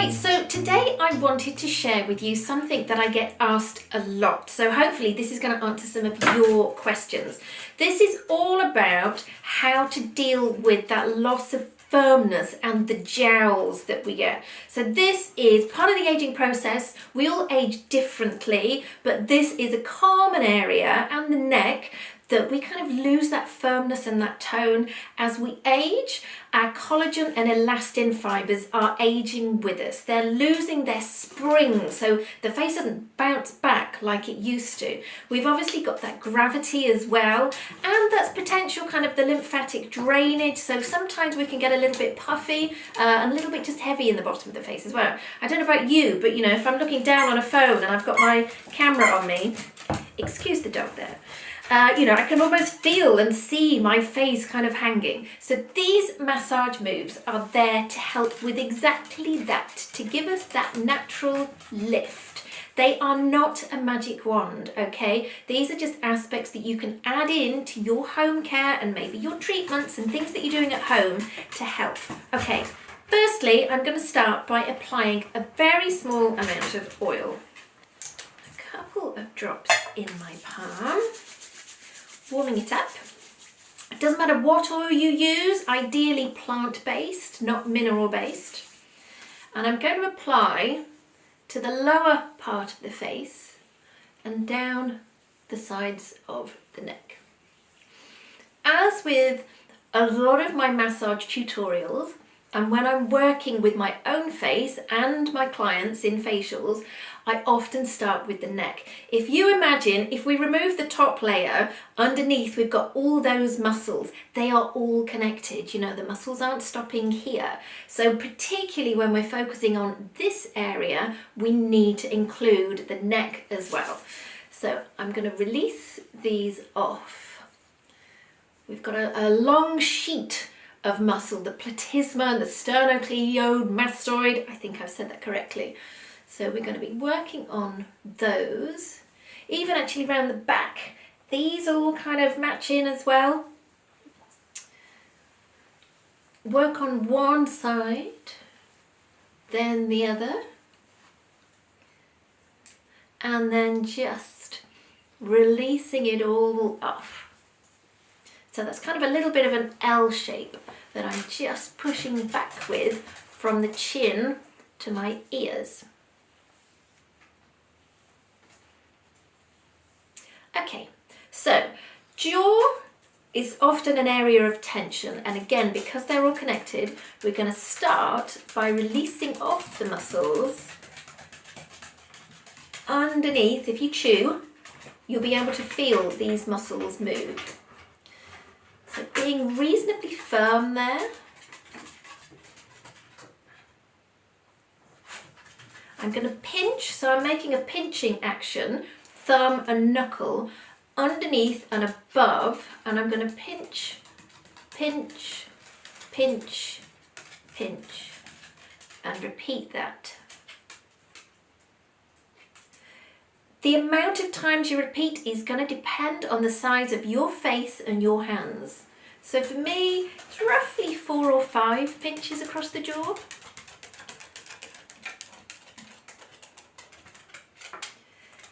Right, so today I wanted to share with you something that I get asked a lot. So hopefully this is going to answer some of your questions. This is all about how to deal with that loss of firmness and the jowls that we get. So this is part of the aging process. We all age differently, but this is a common area, and the neck, that we kind of lose that firmness and that tone as we age. Our collagen and elastin fibres are aging with us. They're losing their spring, so the face doesn't bounce back like it used to. We've obviously got that gravity as well, and that's potential kind of the lymphatic drainage, so sometimes we can get a little bit puffy and a little bit just heavy in the bottom of the face as well. I don't know about you, but you know, if I'm looking down on a phone and I've got my camera on me, excuse the dog there, you know, I can almost feel and see my face kind of hanging. So these massage moves are there to help with exactly that, to give us that natural lift. They are not a magic wand, okay? These are just aspects that you can add in to your home care and maybe your treatments and things that you're doing at home to help. Okay, firstly, I'm going to start by applying a very small amount of oil. A couple of drops in my palm. Warming it up. It doesn't matter what oil you use, ideally plant-based, not mineral-based. And I'm going to apply to the lower part of the face and down the sides of the neck. As with a lot of my massage tutorials, and when I'm working with my own face and my clients in facials, I often start with the neck. If you imagine, if we remove the top layer, underneath we've got all those muscles. They are all connected. You know, the muscles aren't stopping here. So particularly when we're focusing on this area, we need to include the neck as well. So I'm going to release these off. We've got a long sheet of muscle, the platysma and the sternocleidomastoid. I think I've said that correctly. So we're going to be working on those. Even actually around the back, these all kind of match in as well. Work on one side, then the other, and then just releasing it all off. So that's kind of a little bit of an L shape that I'm just pushing back with from the chin to my ears. Okay, so jaw is often an area of tension, and again, because they're all connected, we're going to start by releasing off the muscles underneath. If you chew, you'll be able to feel these muscles move. So being reasonably firm there. I'm going to pinch, so I'm making a pinching action, thumb and knuckle, underneath and above, and I'm going to pinch, pinch, pinch, pinch, and repeat that. The amount of times you repeat is going to depend on the size of your face and your hands. So for me, it's roughly 4 or 5 pinches across the jaw.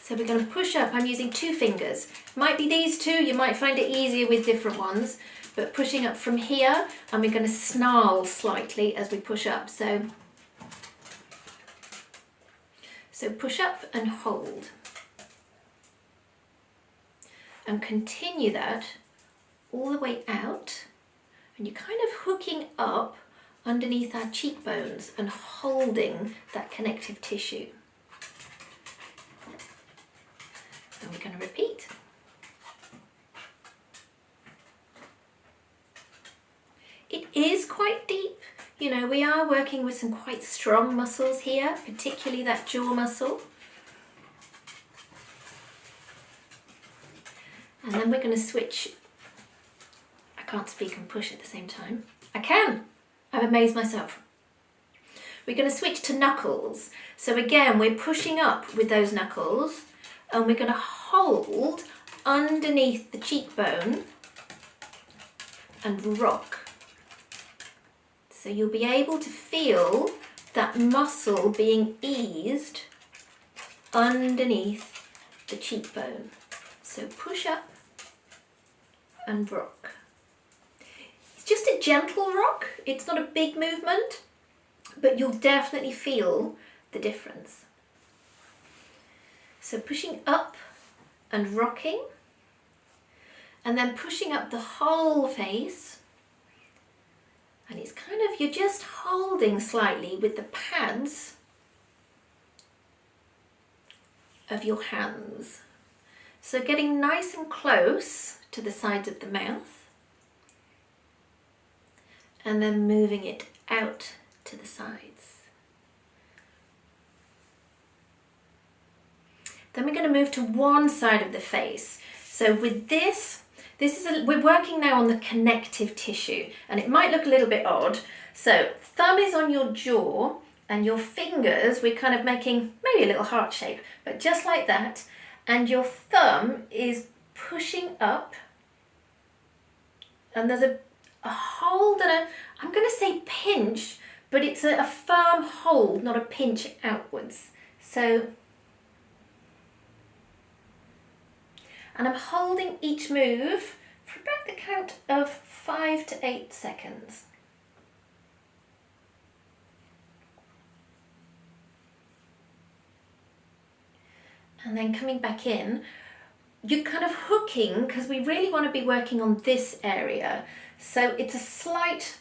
So we're going to push up. I'm using 2 fingers. Might be these 2, you might find it easier with different ones, but pushing up from here, and we're going to snarl slightly as we push up. So push up and hold. And continue that all the way out, and you're kind of hooking up underneath our cheekbones and holding that connective tissue. And we're going to repeat. It is quite deep. You know, we are working with some quite strong muscles here, particularly that jaw muscle. And then we're going to switch. I can't speak and push at the same time. I can. I've amazed myself. We're going to switch to knuckles. So again, we're pushing up with those knuckles, and we're going to hold underneath the cheekbone and rock. So you'll be able to feel that muscle being eased underneath the cheekbone. So push up and rock. It's just a gentle rock, it's not a big movement, but you'll definitely feel the difference. So pushing up and rocking, and then pushing up the whole face. And it's kind of, you're just holding slightly with the pads of your hands. So getting nice and close to the sides of the mouth, and then moving it out to the sides. Then we're going to move to one side of the face. So with we're working now on the connective tissue, and it might look a little bit odd. So thumb is on your jaw, and your fingers, we're kind of making maybe a little heart shape, but just like that. And your thumb is pushing up, and there's a hold and I'm going to say pinch, but it's a firm hold, not a pinch outwards. So, and I'm holding each move for about the count of 5 to 8 seconds. And then coming back in, you're kind of hooking, because we really want to be working on this area. So it's a slight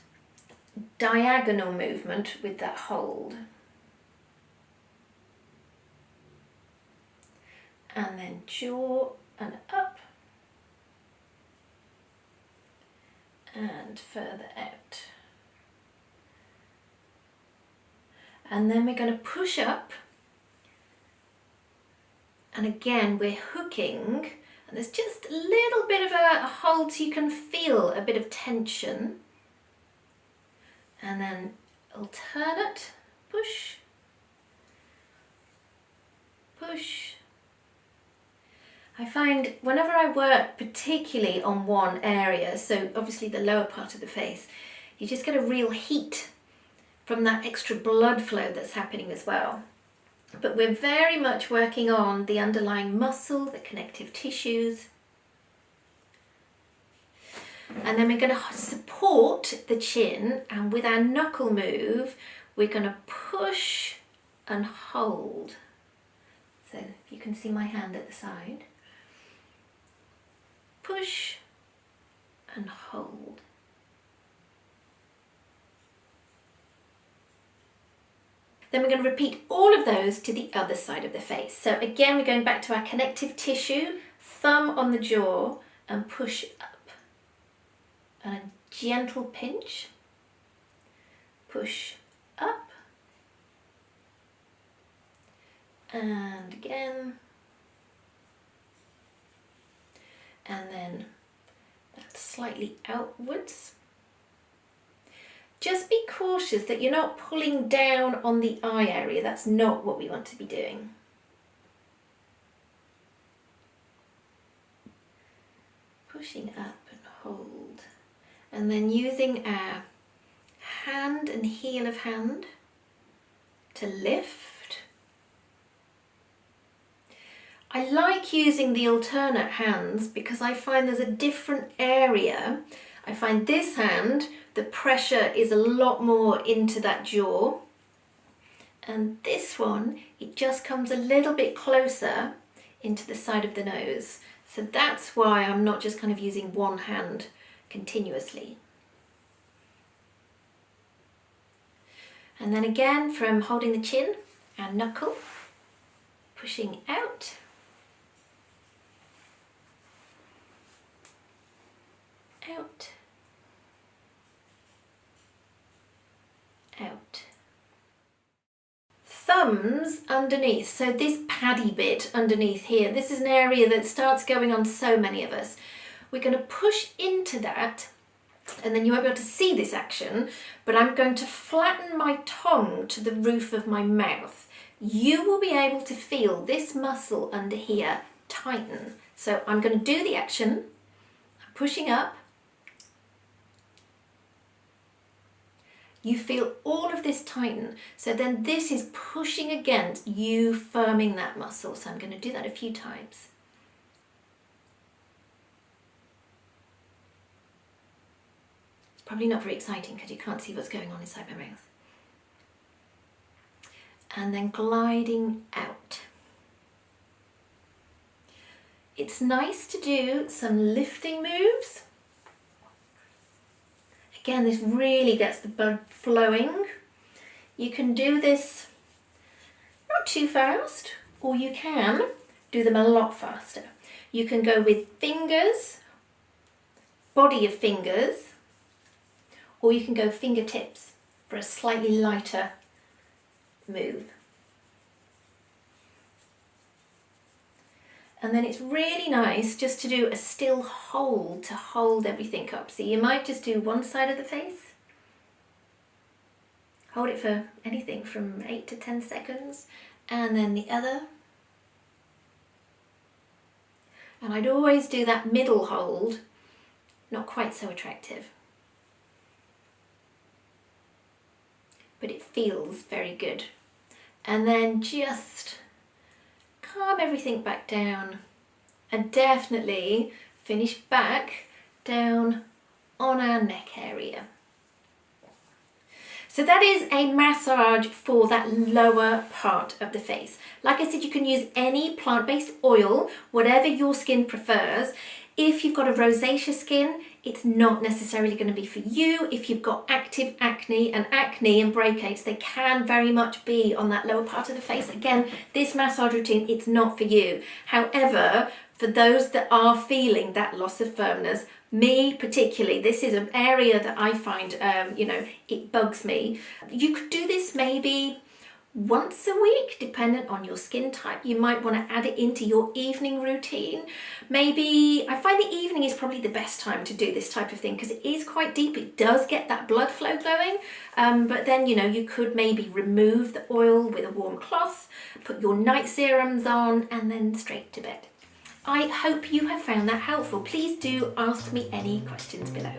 diagonal movement with that hold. And then jaw and up. And further out. And then we're going to push up. And again, we're hooking, and there's just a little bit of a hold so you can feel a bit of tension. And then alternate, push, push. I find whenever I work particularly on one area, so obviously the lower part of the face, you just get a real heat from that extra blood flow that's happening as well. But we're very much working on the underlying muscle, the connective tissues. And then we're going to support the chin, and with our knuckle move, we're going to push and hold. So if you can see my hand at the side. Push and hold. Then we're going to repeat all of those to the other side of the face. So again, we're going back to our connective tissue, thumb on the jaw, and push up. And a gentle pinch, push up, and again, and then that's slightly outwards. Just be cautious that you're not pulling down on the eye area. That's not what we want to be doing. Pushing up and hold. And then using our hand and heel of hand to lift. I like using the alternate hands because I find there's a different area. I find this hand, the pressure is a lot more into that jaw. And this one, it just comes a little bit closer into the side of the nose. So that's why I'm not just kind of using one hand continuously. And then again, from holding the chin and knuckle, pushing out. Out. Out. Thumbs underneath, so this paddy bit underneath here, this is an area that starts going on so many of us. We're going to push into that, and then you won't be able to see this action, but I'm going to flatten my tongue to the roof of my mouth. You will be able to feel this muscle under here tighten. So I'm going to do the action, I'm pushing up, You feel all of this tighten. So then this is pushing against you firming that muscle. So I'm going to do that a few times. It's probably not very exciting because you can't see what's going on inside my mouth. And then gliding out. It's nice to do some lifting moves. Again, this really gets the blood flowing. You can do this not too fast, or you can do them a lot faster. You can go with fingers, body of fingers, or you can go fingertips for a slightly lighter move. And then it's really nice just to do a still hold to hold everything up. So you might just do one side of the face. Hold it for anything from 8 to 10 seconds. And then the other. And I'd always do that middle hold, not quite so attractive. But it feels very good. And then just calm everything back down and definitely finish back down on our neck area. So that is a massage for that lower part of the face. Like I said, you can use any plant-based oil, whatever your skin prefers. If you've got a rosacea skin, it's not necessarily going to be for you. If you've got active acne and breakouts, they can very much be on that lower part of the face. Again, this massage routine, it's not for you. However, for those that are feeling that loss of firmness, me particularly, this is an area that I find, it bugs me. You could do this maybe once a week, dependent on your skin type. You might want to add it into your evening routine. Maybe, I find the evening is probably the best time to do this type of thing because it is quite deep. It does get that blood flow going. But then, you could maybe remove the oil with a warm cloth, put your night serums on, and then straight to bed. I hope you have found that helpful. Please do ask me any questions below.